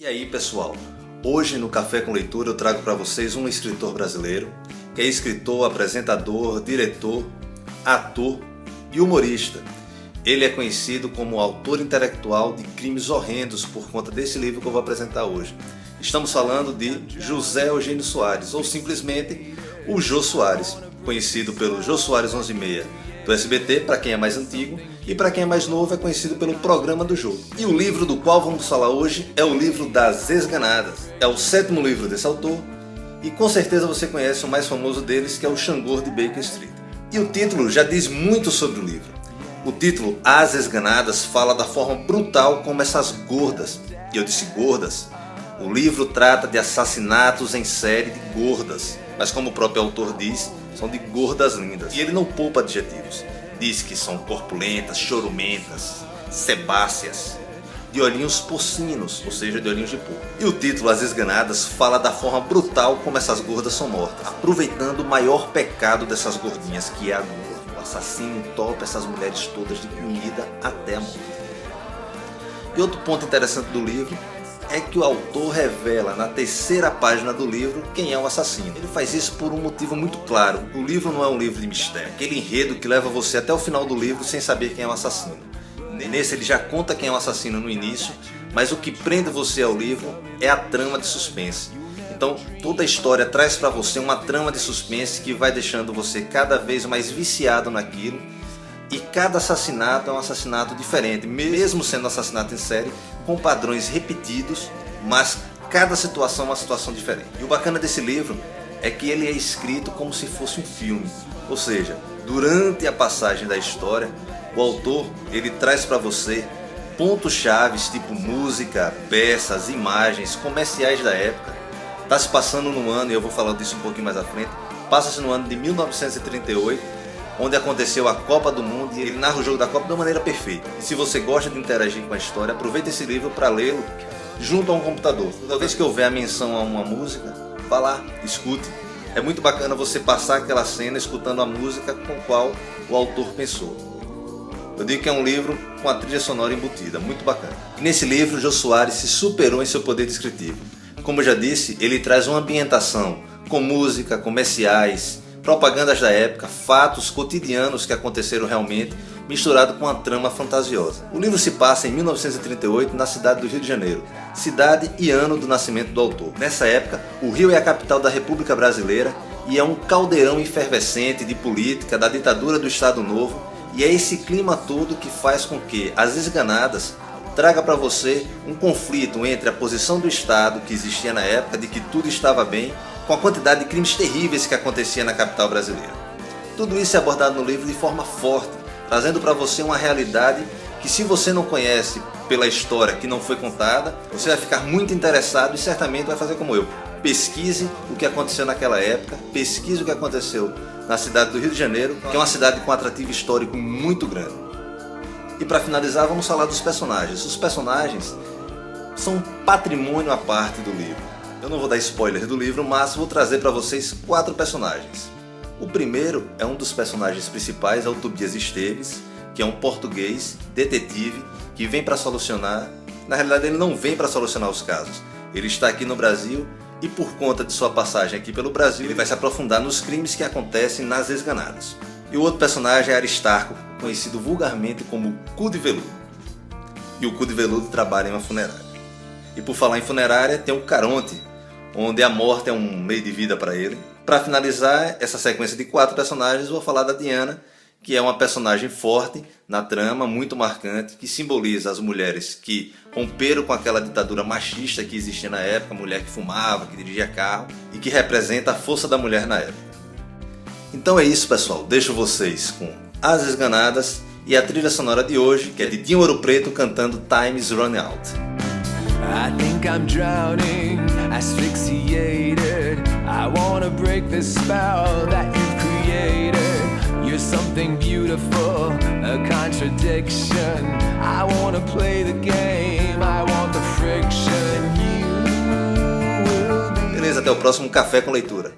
E aí pessoal, hoje no Café com Leitura eu trago para vocês um escritor brasileiro que é escritor, apresentador, diretor, ator e humorista. Ele é conhecido como autor intelectual de Crimes Horrendos por conta desse livro que eu vou apresentar hoje. Estamos falando de José Eugênio Soares, ou simplesmente o Jô Soares, conhecido pelo Jô Soares 11:30 do SBT, para quem é mais antigo, e para quem é mais novo é conhecido pelo Programa do Jô. E o livro do qual vamos falar hoje é o livro das Esganadas. É o 7º livro desse autor e com certeza você conhece o mais famoso deles, que é o Xangor de Baker Street. E o título já diz muito sobre o livro. O título As Esganadas fala da forma brutal como essas gordas, e eu disse gordas, o livro trata de assassinatos em série de gordas, mas como o próprio autor diz, são de gordas lindas. E ele não poupa adjetivos. Diz que são corpulentas, chorumentas, sebáceas, de olhinhos porcinos, ou seja, de olhinhos de porco. E o título As Esganadas fala da forma brutal como essas gordas são mortas, aproveitando o maior pecado dessas gordinhas, que é a gula. O assassino entope essas mulheres todas de comida até a morte. E outro ponto interessante do livro é que o autor revela na 3ª página do livro quem é o assassino. Ele faz isso por um motivo muito claro. O livro não é um livro de mistério, aquele enredo que leva você até o final do livro sem saber quem é o assassino. Nesse ele já conta quem é o assassino no início, mas o que prende você ao livro é a trama de suspense. Então toda a história traz para você uma trama de suspense que vai deixando você cada vez mais viciado naquilo. E cada assassinato é um assassinato diferente, mesmo sendo um assassinato em série, com padrões repetidos, mas cada situação é uma situação diferente. E o bacana desse livro é que ele é escrito como se fosse um filme, ou seja, durante a passagem da história, o autor ele traz para você pontos-chaves tipo música, peças, imagens, comerciais da época. Está se passando no ano, e eu vou falar disso um pouquinho mais à frente, passa-se no ano de 1938, onde aconteceu a Copa do Mundo, e ele narra o jogo da Copa de uma maneira perfeita. E se você gosta de interagir com a história, aproveite esse livro para lê-lo junto a um computador. Toda vez que houver a menção a uma música, vá lá, escute. É muito bacana você passar aquela cena escutando a música com a qual o autor pensou. Eu digo que é um livro com a trilha sonora embutida, muito bacana. E nesse livro, Jô Soares se superou em seu poder descritivo. Como eu já disse, ele traz uma ambientação com música, comerciais, propagandas da época, fatos cotidianos que aconteceram realmente, misturado com uma trama fantasiosa. O livro se passa em 1938 na cidade do Rio de Janeiro, cidade e ano do nascimento do autor. Nessa época, o Rio é a capital da República Brasileira e é um caldeirão efervescente de política, da ditadura do Estado Novo, e é esse clima todo que faz com que As Esganadas traga para você um conflito entre a posição do Estado que existia na época, de que tudo estava bem, com a quantidade de crimes terríveis que acontecia na capital brasileira. Tudo isso é abordado no livro de forma forte, trazendo para você uma realidade que, se você não conhece pela história que não foi contada, você vai ficar muito interessado e certamente vai fazer como eu. Pesquise o que aconteceu naquela época, pesquise o que aconteceu na cidade do Rio de Janeiro, que é uma cidade com um atrativo histórico muito grande. E para finalizar, vamos falar dos personagens. Os personagens são patrimônio à parte do livro. Eu não vou dar spoiler do livro, mas vou trazer para vocês 4 personagens. O primeiro é um dos personagens principais, é o Tobias Esteves, que é um português detetive que vem para solucionar. Na realidade, ele não vem para solucionar os casos. Ele está aqui no Brasil e, por conta de sua passagem aqui pelo Brasil, ele vai se aprofundar nos crimes que acontecem nas Esganadas. E o outro personagem é Aristarco, conhecido vulgarmente como Cu de Veludo. E o Cu de Veludo trabalha em uma funerária. E por falar em funerária, tem o Caronte, onde a morte é um meio de vida para ele. Para finalizar essa sequência de 4 personagens, vou falar da Diana, que é uma personagem forte na trama, muito marcante, que simboliza as mulheres que romperam com aquela ditadura machista que existia na época, mulher que fumava, que dirigia carro, e que representa a força da mulher na época. Então é isso, pessoal, deixo vocês com As Esganadas e a trilha sonora de hoje, que é de Dinho Ouro Preto cantando Time's Running Out. I think I'm drowning, asphyxiated. I wanna break the spell that you've created. You're something beautiful, a contradiction. I wanna play the game, I want the friction. You will be... Beleza, até o próximo Café com Leitura.